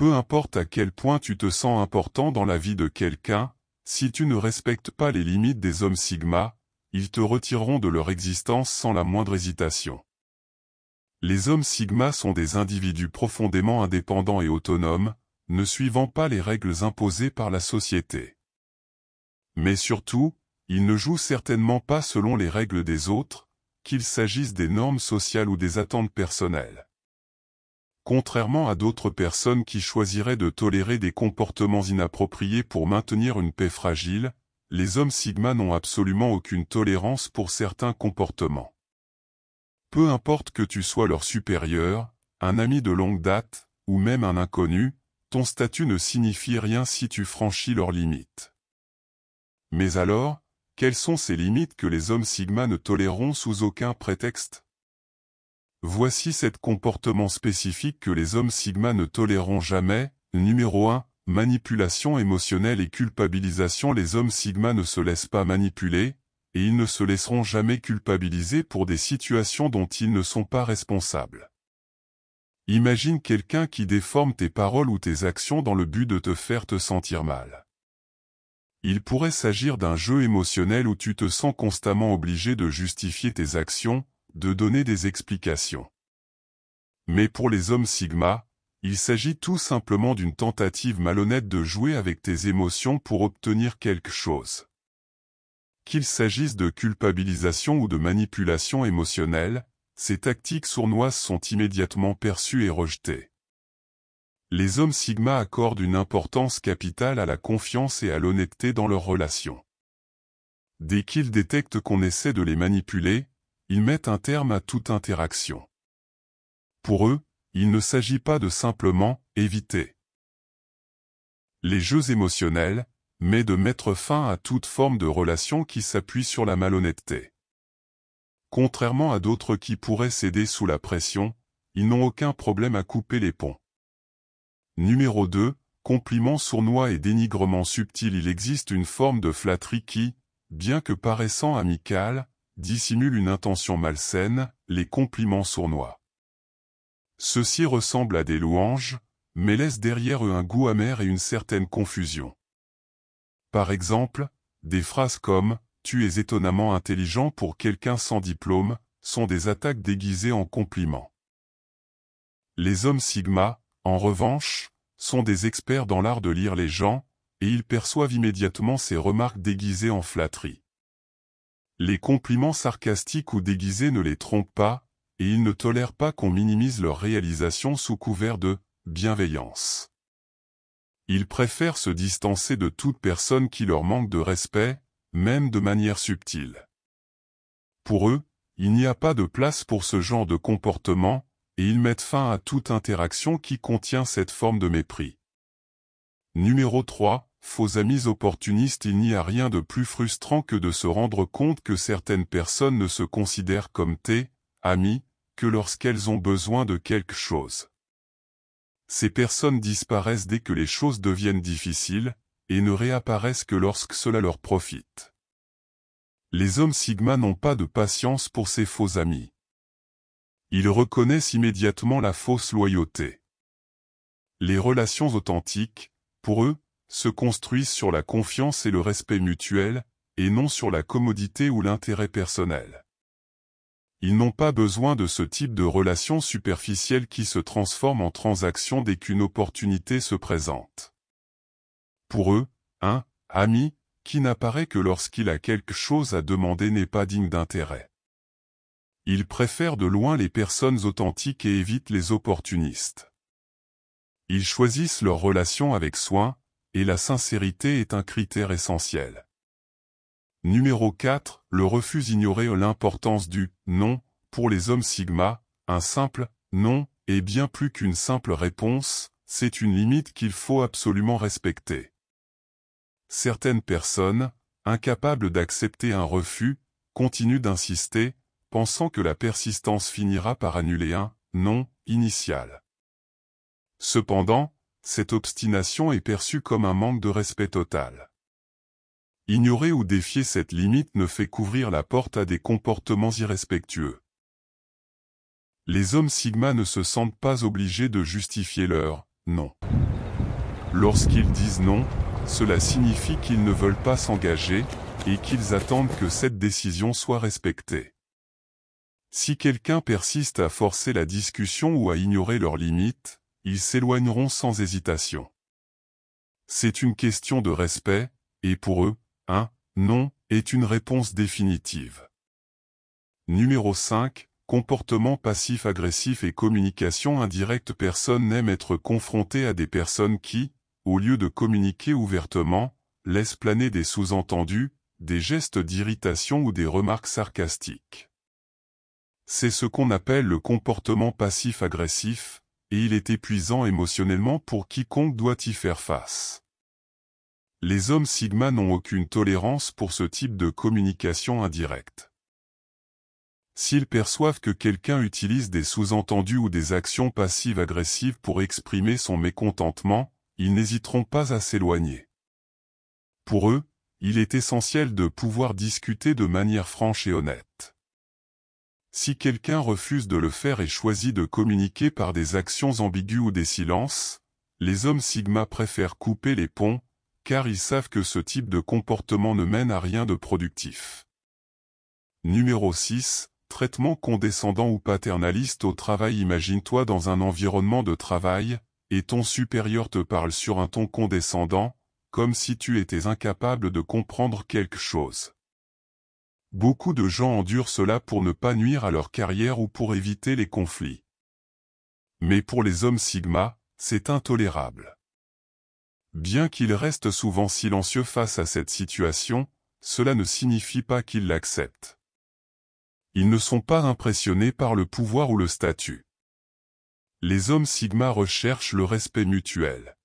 Peu importe à quel point tu te sens important dans la vie de quelqu'un, si tu ne respectes pas les limites des hommes sigma, ils te retireront de leur existence sans la moindre hésitation. Les hommes sigma sont des individus profondément indépendants et autonomes, ne suivant pas les règles imposées par la société. Mais surtout, ils ne jouent certainement pas selon les règles des autres, qu'il s'agisse des normes sociales ou des attentes personnelles. Contrairement à d'autres personnes qui choisiraient de tolérer des comportements inappropriés pour maintenir une paix fragile, les hommes sigma n'ont absolument aucune tolérance pour certains comportements. Peu importe que tu sois leur supérieur, un ami de longue date, ou même un inconnu, ton statut ne signifie rien si tu franchis leurs limites. Mais alors, quelles sont ces limites que les hommes sigma ne toléreront sous aucun prétexte? Voici 7 comportements spécifiques que les hommes sigma ne toléreront jamais. Numéro 1. Manipulation émotionnelle et culpabilisation. Les hommes sigma ne se laissent pas manipuler, et ils ne se laisseront jamais culpabiliser pour des situations dont ils ne sont pas responsables. Imagine quelqu'un qui déforme tes paroles ou tes actions dans le but de te faire te sentir mal. Il pourrait s'agir d'un jeu émotionnel où tu te sens constamment obligé de justifier tes actions, de donner des explications. Mais pour les hommes sigma, il s'agit tout simplement d'une tentative malhonnête de jouer avec tes émotions pour obtenir quelque chose. Qu'il s'agisse de culpabilisation ou de manipulation émotionnelle, ces tactiques sournoises sont immédiatement perçues et rejetées. Les hommes sigma accordent une importance capitale à la confiance et à l'honnêteté dans leurs relations. Dès qu'ils détectent qu'on essaie de les manipuler, ils mettent un terme à toute interaction. Pour eux, il ne s'agit pas de simplement éviter les jeux émotionnels, mais de mettre fin à toute forme de relation qui s'appuie sur la malhonnêteté. Contrairement à d'autres qui pourraient céder sous la pression, ils n'ont aucun problème à couper les ponts. Numéro 2. Compliments sournois et dénigrement subtil. Il existe une forme de flatterie qui, bien que paraissant amicale, dissimule une intention malsaine, les compliments sournois. Ceux-ci ressemblent à des louanges, mais laissent derrière eux un goût amer et une certaine confusion. Par exemple, des phrases comme « tu es étonnamment intelligent pour quelqu'un sans diplôme » sont des attaques déguisées en compliments. Les hommes sigma, en revanche, sont des experts dans l'art de lire les gens, et ils perçoivent immédiatement ces remarques déguisées en flatterie. Les compliments sarcastiques ou déguisés ne les trompent pas, et ils ne tolèrent pas qu'on minimise leur réalisation sous couvert de bienveillance. Ils préfèrent se distancer de toute personne qui leur manque de respect, même de manière subtile. Pour eux, il n'y a pas de place pour ce genre de comportement, et ils mettent fin à toute interaction qui contient cette forme de mépris. Numéro 3. Faux amis opportunistes. Il n'y a rien de plus frustrant que de se rendre compte que certaines personnes ne se considèrent comme tes amis que lorsqu'elles ont besoin de quelque chose. Ces personnes disparaissent dès que les choses deviennent difficiles, et ne réapparaissent que lorsque cela leur profite. Les hommes sigma n'ont pas de patience pour ces faux amis. Ils reconnaissent immédiatement la fausse loyauté. Les relations authentiques, pour eux, se construisent sur la confiance et le respect mutuel, et non sur la commodité ou l'intérêt personnel. Ils n'ont pas besoin de ce type de relation superficielle qui se transforme en transaction dès qu'une opportunité se présente. Pour eux, un ami qui n'apparaît que lorsqu'il a quelque chose à demander n'est pas digne d'intérêt. Ils préfèrent de loin les personnes authentiques et évitent les opportunistes. Ils choisissent leurs relations avec soin, et la sincérité est un critère essentiel. Numéro 4. Le refus. Ignorer l'importance du « non » pour les hommes sigma. Un simple « non » est bien plus qu'une simple réponse, c'est une limite qu'il faut absolument respecter. Certaines personnes, incapables d'accepter un refus, continuent d'insister, pensant que la persistance finira par annuler un « non » initial. Cependant, cette obstination est perçue comme un manque de respect total. Ignorer ou défier cette limite ne fait qu'ouvrir la porte à des comportements irrespectueux. Les hommes sigma ne se sentent pas obligés de justifier leur « non ». Lorsqu'ils disent non, cela signifie qu'ils ne veulent pas s'engager, et qu'ils attendent que cette décision soit respectée. Si quelqu'un persiste à forcer la discussion ou à ignorer leurs limites, ils s'éloigneront sans hésitation. C'est une question de respect, et pour eux, un « non » est une réponse définitive. Numéro 5. Comportement passif-agressif et communication indirecte. Personne n'aime être confronté à des personnes qui, au lieu de communiquer ouvertement, laissent planer des sous-entendus, des gestes d'irritation ou des remarques sarcastiques. C'est ce qu'on appelle le comportement passif-agressif, et il est épuisant émotionnellement pour quiconque doit y faire face. Les hommes Sigma n'ont aucune tolérance pour ce type de communication indirecte. S'ils perçoivent que quelqu'un utilise des sous-entendus ou des actions passives-agressives pour exprimer son mécontentement, ils n'hésiteront pas à s'éloigner. Pour eux, il est essentiel de pouvoir discuter de manière franche et honnête. Si quelqu'un refuse de le faire et choisit de communiquer par des actions ambiguës ou des silences, les hommes Sigma préfèrent couper les ponts, car ils savent que ce type de comportement ne mène à rien de productif. Numéro 6. Traitement condescendant ou paternaliste au travail. Imagine-toi dans un environnement de travail, et ton supérieur te parle sur un ton condescendant, comme si tu étais incapable de comprendre quelque chose. Beaucoup de gens endurent cela pour ne pas nuire à leur carrière ou pour éviter les conflits. Mais pour les hommes Sigma, c'est intolérable. Bien qu'ils restent souvent silencieux face à cette situation, cela ne signifie pas qu'ils l'acceptent. Ils ne sont pas impressionnés par le pouvoir ou le statut. Les hommes Sigma recherchent le respect mutuel.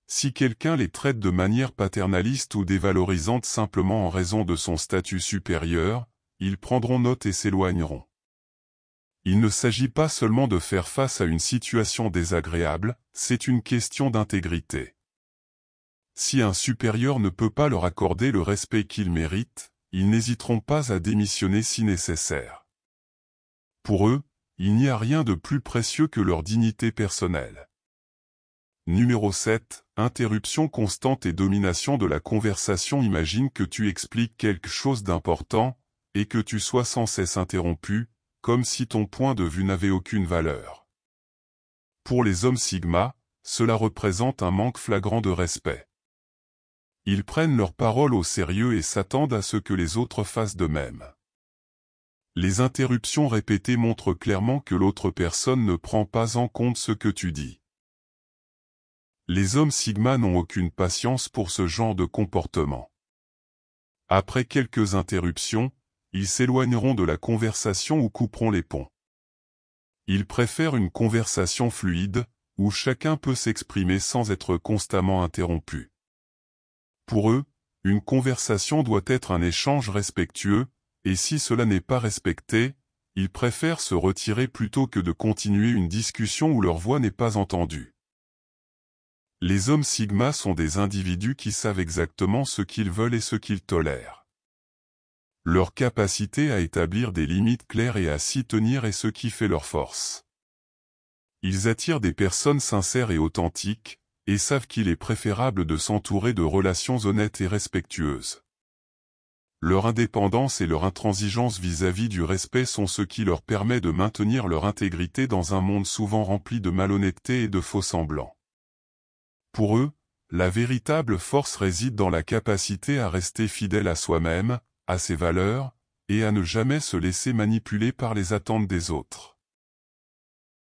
Si quelqu'un les traite de manière paternaliste ou dévalorisante simplement en raison de son statut supérieur, ils prendront note et s'éloigneront. Il ne s'agit pas seulement de faire face à une situation désagréable, c'est une question d'intégrité. Si un supérieur ne peut pas leur accorder le respect qu'ils méritent, ils n'hésiteront pas à démissionner si nécessaire. Pour eux, il n'y a rien de plus précieux que leur dignité personnelle. Numéro 7. Interruption constante et domination de la conversation. Imagine que tu expliques quelque chose d'important, et que tu sois sans cesse interrompu, comme si ton point de vue n'avait aucune valeur. Pour les hommes Sigma, cela représente un manque flagrant de respect. Ils prennent leur parole au sérieux et s'attendent à ce que les autres fassent de même. Les interruptions répétées montrent clairement que l'autre personne ne prend pas en compte ce que tu dis. Les hommes Sigma n'ont aucune patience pour ce genre de comportement. Après quelques interruptions, ils s'éloigneront de la conversation ou couperont les ponts. Ils préfèrent une conversation fluide, où chacun peut s'exprimer sans être constamment interrompu. Pour eux, une conversation doit être un échange respectueux, et si cela n'est pas respecté, ils préfèrent se retirer plutôt que de continuer une discussion où leur voix n'est pas entendue. Les hommes Sigma sont des individus qui savent exactement ce qu'ils veulent et ce qu'ils tolèrent. Leur capacité à établir des limites claires et à s'y tenir est ce qui fait leur force. Ils attirent des personnes sincères et authentiques, et savent qu'il est préférable de s'entourer de relations honnêtes et respectueuses. Leur indépendance et leur intransigeance vis-à-vis du respect sont ce qui leur permet de maintenir leur intégrité dans un monde souvent rempli de malhonnêteté et de faux-semblants. Pour eux, la véritable force réside dans la capacité à rester fidèle à soi-même, à ses valeurs, et à ne jamais se laisser manipuler par les attentes des autres.